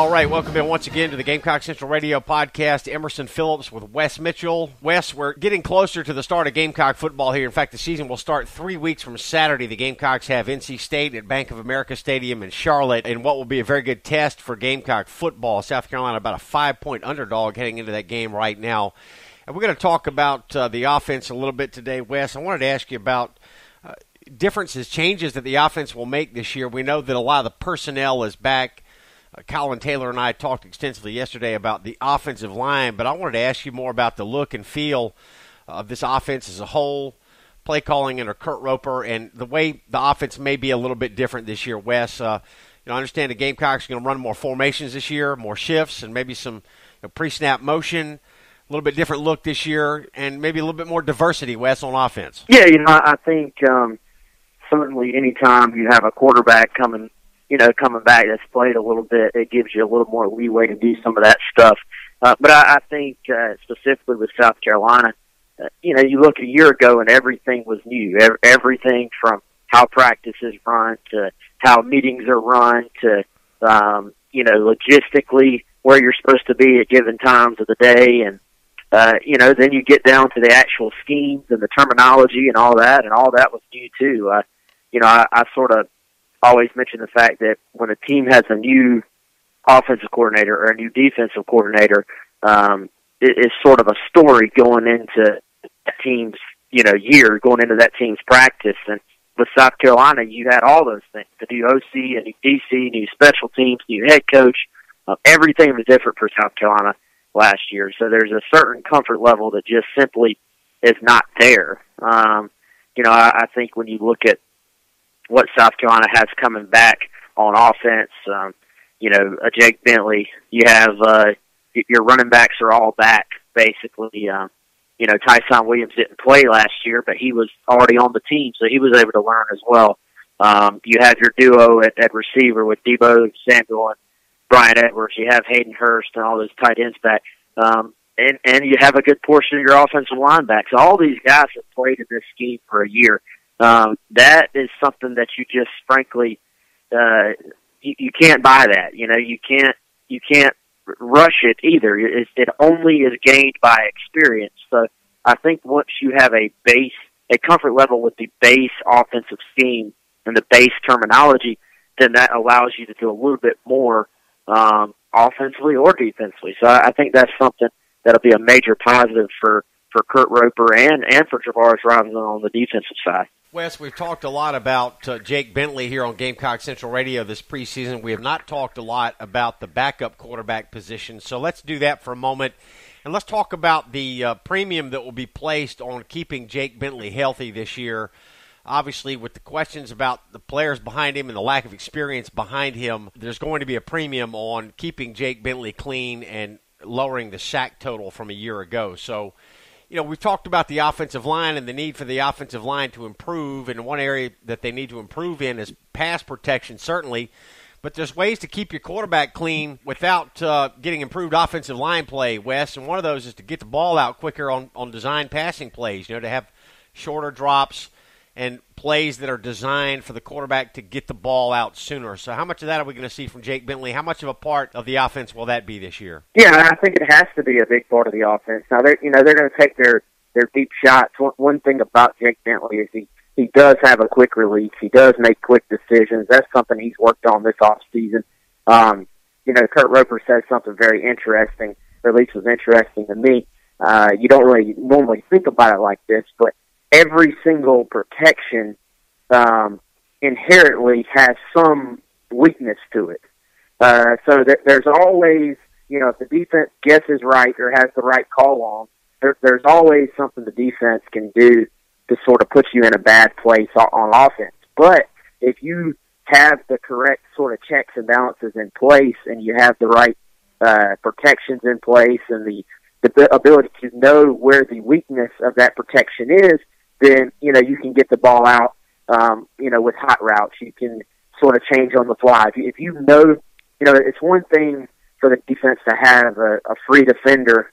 All right, welcome in once again to the Gamecock Central Radio podcast. Emerson Phillips with Wes Mitchell. Wes, we're getting closer to the start of Gamecock football here. In fact, the season will start 3 weeks from Saturday. The Gamecocks have NC State at Bank of America Stadium in Charlotte in what will be a very good test for Gamecock football. South Carolina about a 5-point underdog heading into that game right now. And we're going to talk about the offense a little bit today, Wes. I wanted to ask you about differences, changes that the offense will make this year. We know that a lot of the personnel is back. Colin Taylor and I talked extensively yesterday about the offensive line, but I wanted to ask you more about the look and feel of this offense as a whole, play calling under Kurt Roper, and the way the offense may be a little bit different this year, Wes. I understand the Gamecocks are going to run more formations this year, more shifts, and maybe some pre-snap motion, a little bit different look this year, and maybe a little bit more diversity, Wes, on offense. Yeah, I think certainly anytime you have a quarterback coming back that's played a little bit, it gives you a little more leeway to do some of that stuff. But I think specifically with South Carolina, you look a year ago and everything was new. Everything from how practices run to how meetings are run to, logistically where you're supposed to be at given times of the day. And, then you get down to the actual schemes and the terminology and all that was new too. I sort of always mention the fact that when a team has a new offensive coordinator or a new defensive coordinator, it is sort of a story going into that team's, year, going into that team's practice. And with South Carolina, you had all those things, the new OC, a new DC, new special teams, new head coach. Everything was different for South Carolina last year. So there's a certain comfort level that just simply is not there. I think when you look at what South Carolina has coming back on offense, a Jake Bentley, you have your running backs are all back, basically. Tyson Williams didn't play last year, but he was already on the team, so he was able to learn as well. You have your duo at receiver with Debo Samuel and Brian Edwards. You have Hayden Hurst and all those tight ends back. And you have a good portion of your offensive line back. So all these guys have played in this scheme for a year. That is something that you just, frankly, you can't buy that. You can't rush it either. It only is gained by experience. So I think once you have a comfort level with the base offensive scheme and the base terminology, then that allows you to do a little bit more, offensively or defensively. So I think that's something that'll be a major positive for Kurt Roper and for Travaris Robinson on the defensive side. Wes, we've talked a lot about Jake Bentley here on Gamecock Central Radio this preseason. We have not talked a lot about the backup quarterback position, so let's do that for a moment. And let's talk about the premium that will be placed on keeping Jake Bentley healthy this year. Obviously, with the questions about the players behind him and the lack of experience behind him, there's going to be a premium on keeping Jake Bentley clean and lowering the sack total from a year ago. So, we've talked about the offensive line and the need for the offensive line to improve, and one area that they need to improve in is pass protection, certainly. But there's ways to keep your quarterback clean without getting improved offensive line play, Wes, and one of those is to get the ball out quicker on designed passing plays, to have shorter drops and plays that are designed for the quarterback to get the ball out sooner. So how much of that are we going to see from Jake Bentley? How much of a part of the offense will that be this year? Yeah, I think it has to be a big part of the offense. Now, they're going to take their deep shots. One thing about Jake Bentley is he does have a quick release. He does make quick decisions. That's something he's worked on this offseason. Kurt Roper said something very interesting, or at least was interesting to me. You don't really normally think about it like this, but every single protection inherently has some weakness to it. So there's always, if the defense guesses right or has the right call on, there's always something the defense can do to sort of put you in a bad place on offense. But if you have the correct sort of checks and balances in place and you have the right protections in place and the ability to know where the weakness of that protection is, then, you can get the ball out, with hot routes. You can sort of change on the fly. If you know, it's one thing for the defense to have a free defender,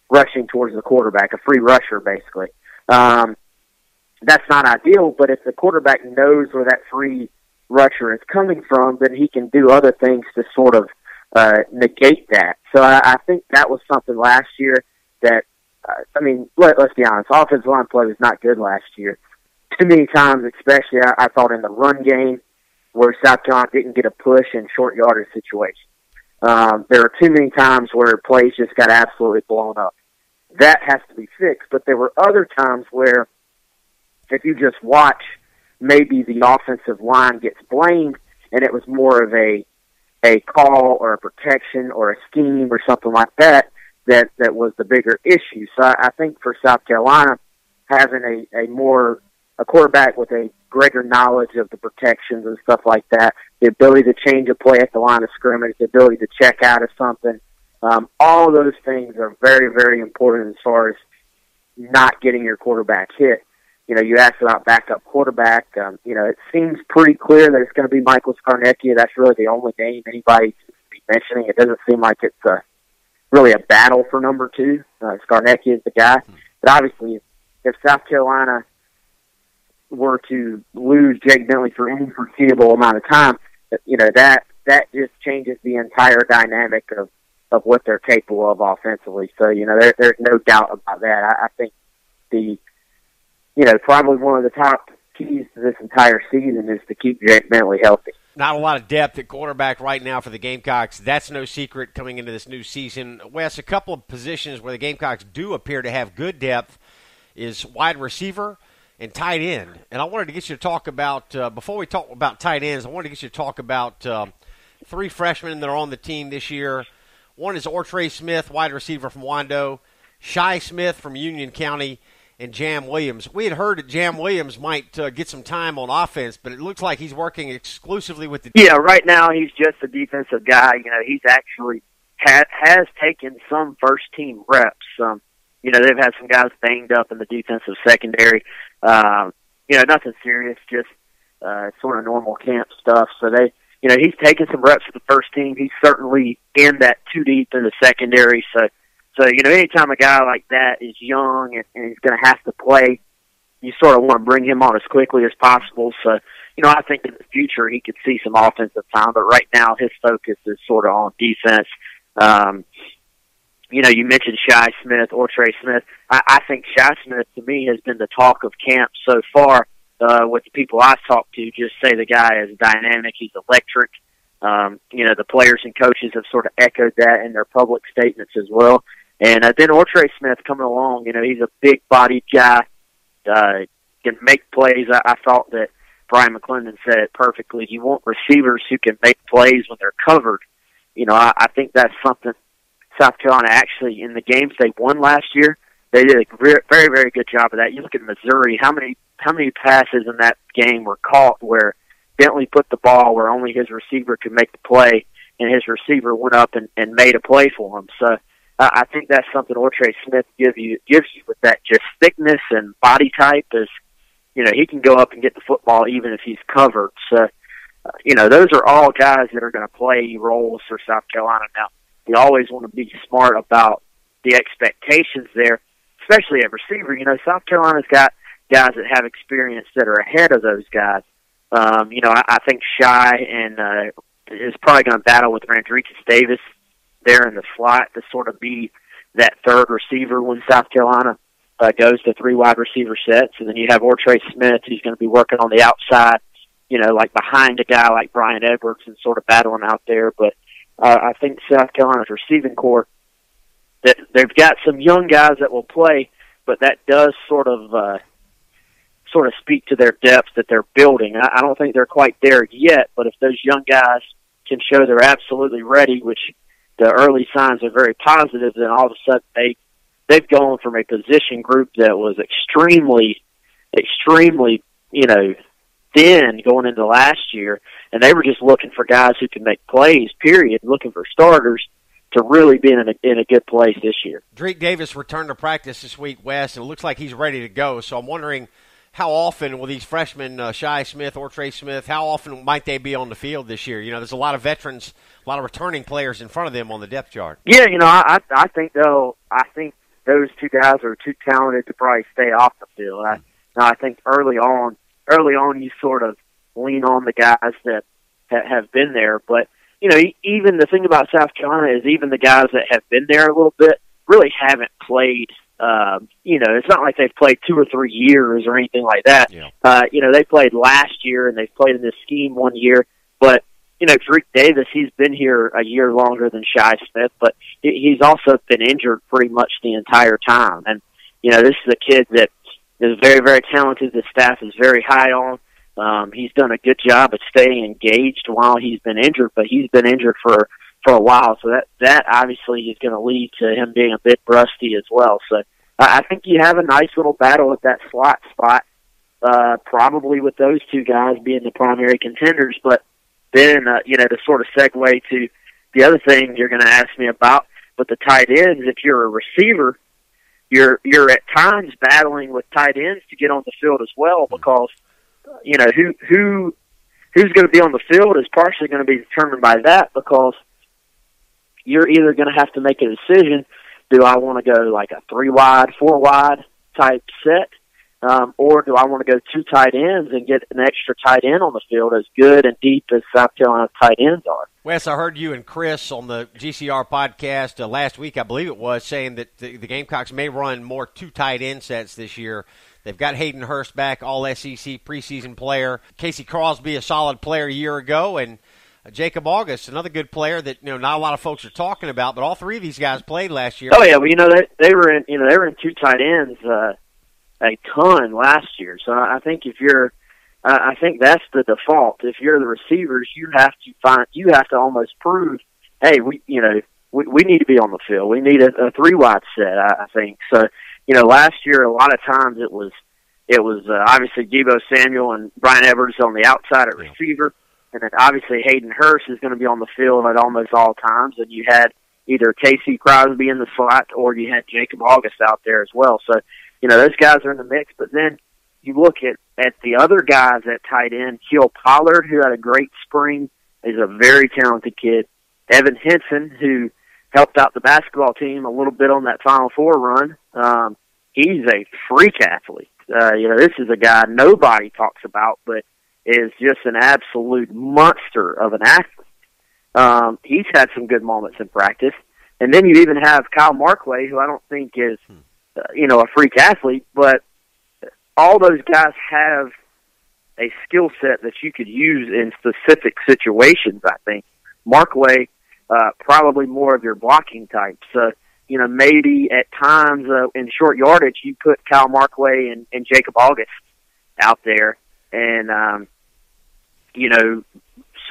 rushing towards the quarterback, a free rusher, basically. That's not ideal, but if the quarterback knows where that free rusher is coming from, then he can do other things to sort of negate that. So I think that was something last year that, let's be honest, offensive line play was not good last year. Too many times, especially I thought in the run game, where South Carolina didn't get a push in short yardage situations. There were too many times where plays just got absolutely blown up. That has to be fixed. But there were other times where, if you just watch, maybe the offensive line gets blamed, and it was more of a call or a protection or a scheme or something like that was the bigger issue. So I think for South Carolina, having a quarterback with a greater knowledge of the protections and stuff like that, the ability to change a play at the line of scrimmage, the ability to check out of something, all those things are very, very important as far as not getting your quarterback hit. You asked about backup quarterback. It seems pretty clear that it's going to be Michael Scarnecchia. That's really the only name anybody seems to be mentioning. It doesn't seem like it's really a battle for number 2. Scarnecchia is the guy. But obviously, if South Carolina were to lose Jake Bentley for any foreseeable amount of time, that just changes the entire dynamic of what they're capable of offensively. So, there's no doubt about that. I think probably one of the top keys to this entire season is to keep Jake Bentley healthy. Not a lot of depth at quarterback right now for the Gamecocks. That's no secret coming into this new season. Wes, a couple of positions where the Gamecocks do appear to have good depth is wide receiver and tight end. And I wanted to get you to talk about, before we talk about tight ends, I wanted to get you to talk about 3 freshmen that are on the team this year. One is Ortre Smith, wide receiver from Wando, Shai Smith from Union County, and Jam Williams. We had heard that Jam Williams might get some time on offense, but it looks like he's working exclusively with the... Yeah, right now he's just a defensive guy. He's actually has taken some first-team reps. They've had some guys banged up in the defensive secondary. Nothing serious, just sort of normal camp stuff. So he's taken some reps for the first team. He's certainly in that 2 deep in the secondary. So anytime a guy like that is young and he's going to have to play, you sort of want to bring him on as quickly as possible. So, I think in the future he could see some offensive time, but right now his focus is sort of on defense. You mentioned Shai Smith, Ortre Smith. I think Shai Smith, to me, has been the talk of camp so far. With the people I've talked to, just say the guy is dynamic, he's electric. The players and coaches have sort of echoed that in their public statements as well. And then Ortre Smith coming along, he's a big-bodied guy, can make plays. I thought that Brian McClendon said it perfectly. You want receivers who can make plays when they're covered. I think that's something South Carolina actually, in the games they won last year, they did a very, very good job of that. You look at Missouri, how many passes in that game were caught where Bentley put the ball where only his receiver could make the play, and his receiver went up and made a play for him. So I think that's something Ortre Smith gives you with that just thickness and body type is, he can go up and get the football even if he's covered. So, those are all guys that are going to play roles for South Carolina. Now, you always want to be smart about the expectations there, especially at receiver. South Carolina's got guys that have experience that are ahead of those guys. I think Shai and is probably going to battle with Randricus Davis there in the slot to sort of be that third receiver when South Carolina goes to 3 wide receiver sets. And then you have Ortre Smith, who's going to be working on the outside, like behind a guy like Brian Edwards and sort of battling out there. But I think South Carolina's receiving corps, that they've got some young guys that will play, but that does sort of speak to their depth that they're building. I don't think they're quite there yet, but if those young guys can show they're absolutely ready, which the early signs are very positive, then all of a sudden they've gone from a position group that was extremely, thin going into last year, and they were just looking for guys who can make plays, period, looking for starters to really be in a good place this year. Drake Davis returned to practice this week, Wes, and it looks like he's ready to go. So I'm wondering, how often will these freshmen, Shai Smith or Trey Smith, how often might they be on the field this year? There's a lot of veterans, a lot of returning players in front of them on the depth chart. Yeah, I think those 2 guys are too talented to probably stay off the field. I think early on, you sort of lean on the guys that have been there. But even the thing about South Carolina is even the guys that have been there a little bit really haven't played. It's not like they've played 2 or 3 years or anything like that. Yeah. They played last year and they've played in this scheme 1 year. But, Drake Davis, he's been here a year longer than Shi Smith, but he's also been injured pretty much the entire time. And, this is a kid that is very, very talented. The staff is very high on. He's done a good job of staying engaged while he's been injured, but he's been injured for a while. So that obviously is going to lead to him being a bit rusty as well. So I think you have a nice little battle at that slot spot, probably with those two guys being the primary contenders. But then, to sort of segue to the other thing you're going to ask me about, but the tight ends, if you're a receiver, you're at times battling with tight ends to get on the field as well, because who's going to be on the field is partially going to be determined by that, because you're either going to have to make a decision: do I want to go like a 3-wide, 4-wide type set, or do I want to go 2 tight ends and get an extra tight end on the field, as good and deep as South Carolina tight ends are? Wes, I heard you and Chris on the GCR podcast last week, I believe it was, saying that the Gamecocks may run more 2 tight end sets this year. They've got Hayden Hurst back, all-SEC preseason player. Casey Crosby, a solid player a year ago, and Jacob August, another good player that not a lot of folks are talking about. But all 3 of these guys played last year. Oh yeah, well they were in 2 tight ends a ton last year. So I think I think that's the default. If you're the receivers, you have to almost prove, hey, we need to be on the field. We need a 3-wide set. I think so. Last year, a lot of times it was obviously Deebo Samuel and Brian Edwards on the outside at receiver, and then obviously Hayden Hurst is going to be on the field at almost all times. And you had either Casey Crosby in the slot or you had Jacob August out there as well. So those guys are in the mix. But then you look at the other guys at tight end. Keel Pollard, who had a great spring, is a very talented kid. Evan Henson, who helped out the basketball team a little bit on that Final Four run. He's a freak athlete. This is a guy nobody talks about, but is just an absolute monster of an athlete. He's had some good moments in practice. And then you even have Kyle Markway, who I don't think is, a freak athlete, but all those guys have a skill set that you could use in specific situations, I think. Markway, probably more of your blocking type. So, maybe at times in short yardage, you put Kyle Markway and Jacob August out there and,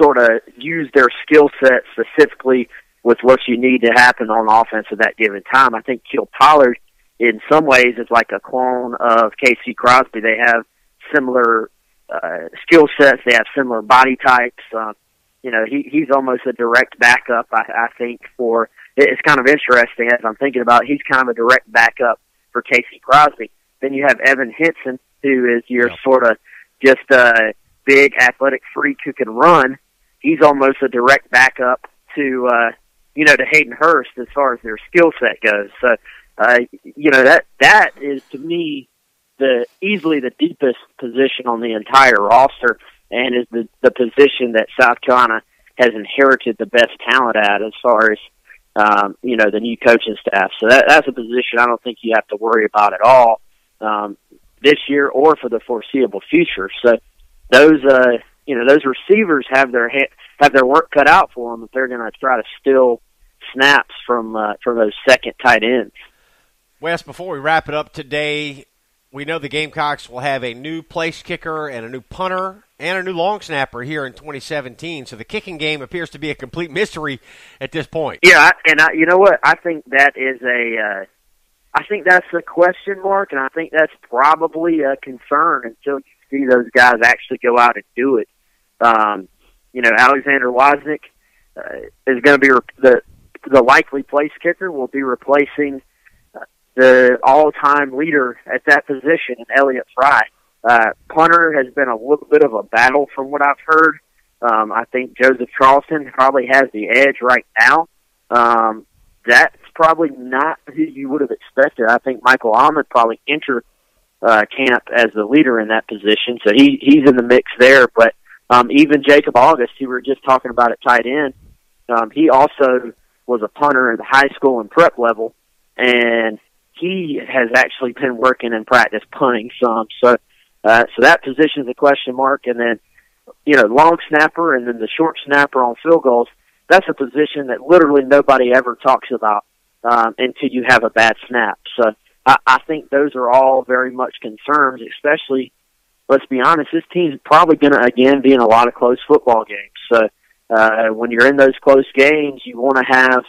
sort of use their skill set specifically with what you need to happen on offense at that given time. I think Keel Pollard, in some ways, is like a clone of Casey Crosby. They have similar skill sets. They have similar body types. He's almost a direct backup, I think, for – it's kind of interesting as I'm thinking about it. He's kind of a direct backup for Casey Crosby. Then you have Evan Henson, who is your sort of just a big athletic freak who can run. He's almost a direct backup to Hayden Hurst as far as their skill set goes. So, that is, to me, easily the deepest position on the entire roster, and is the position that South Carolina has inherited the best talent at as far as, the new coaching staff. So that's a position I don't think you have to worry about at all this year or for the foreseeable future. So those receivers have their work cut out for them if they're going to try to steal snaps from those second tight ends. Wes, before we wrap it up today, we know the Gamecocks will have a new place kicker and a new punter and a new long snapper here in 2017. So the kicking game appears to be a complete mystery at this point. Yeah, and you know what? I think that is I think that's a question mark, and I think that's probably a concern until you see those guys actually go out and do it. Alexander Wozniak is going to be the likely place kicker. Will be replacing the all-time leader at that position, Elliott Fry. Punter has been a little bit of a battle from what I've heard. I think Joseph Charleston probably has the edge right now. That's probably not who you would have expected. I think Michael Ahmed probably entered camp as the leader in that position, so he's in the mix there. But even Jacob August, who we were just talking about at tight end, He also was a punter at the high school and prep level, and he has actually been working in practice punting some. So that position is a question mark. And then, long snapper and then the short snapper on field goals, that's a position that literally nobody ever talks about until you have a bad snap. So I think those are all very much concerns, especially, let's be honest, this team's probably going to, again, be in a lot of close football games. So when you're in those close games, you want to have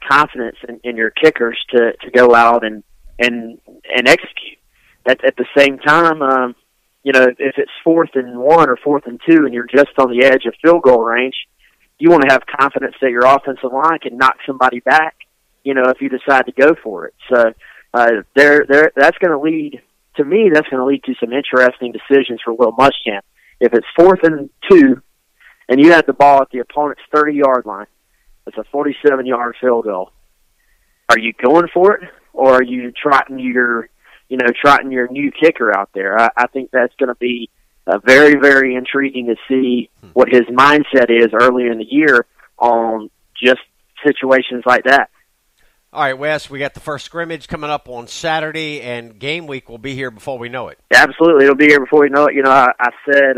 confidence in your kickers to go out and execute. At the same time, if it's 4th and 1 or 4th and 2 and you're just on the edge of field goal range, you want to have confidence that your offensive line can knock somebody back, if you decide to go for it. So that's going to lead, to me, that's going to lead to some interesting decisions for Will Muschamp. If it's 4th and 2 and you have the ball at the opponent's 30-yard line, it's a 47-yard field goal. Are you going for it, or are you trotting your new kicker out there? I think that's going to be very, very intriguing to see what his mindset is earlier in the year on just situations like that. All right, Wes, we got the first scrimmage coming up on Saturday, and game week will be here before we know it. Absolutely, it'll be here before we know it. I said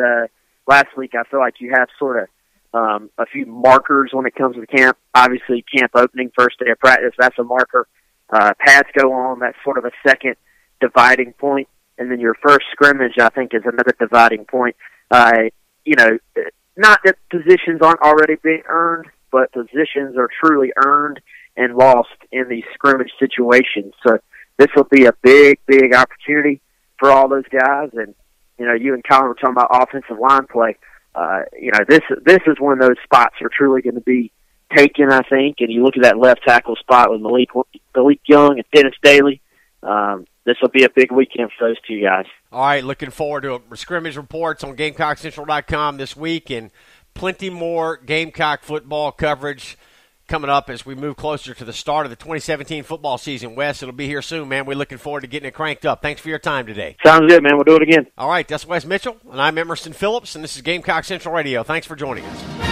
last week I feel like you have sort of a few markers when it comes to camp. Obviously, camp opening, first day of practice, that's a marker. Pads go on, that's sort of a second dividing point. And then your first scrimmage, I think, is another dividing point. Not that positions aren't already being earned, but positions are truly earned and lost in these scrimmage situations. So this will be a big, big opportunity for all those guys. And, you and Colin were talking about offensive line play. This is one of those spots that are truly going to be taken, I think. And you look at that left tackle spot with Malik Young and Dennis Daly. This will be a big weekend for those two guys. All right, looking forward to scrimmage reports on GamecockCentral.com this week, and plenty more Gamecock football coverage coming up as we move closer to the start of the 2017 football season. Wes, it'll be here soon, man. We're looking forward to getting it cranked up. Thanks for your time today. Sounds good, man. We'll do it again. All right, that's Wes Mitchell, and I'm Emerson Phillips, and this is Gamecock Central Radio. Thanks for joining us.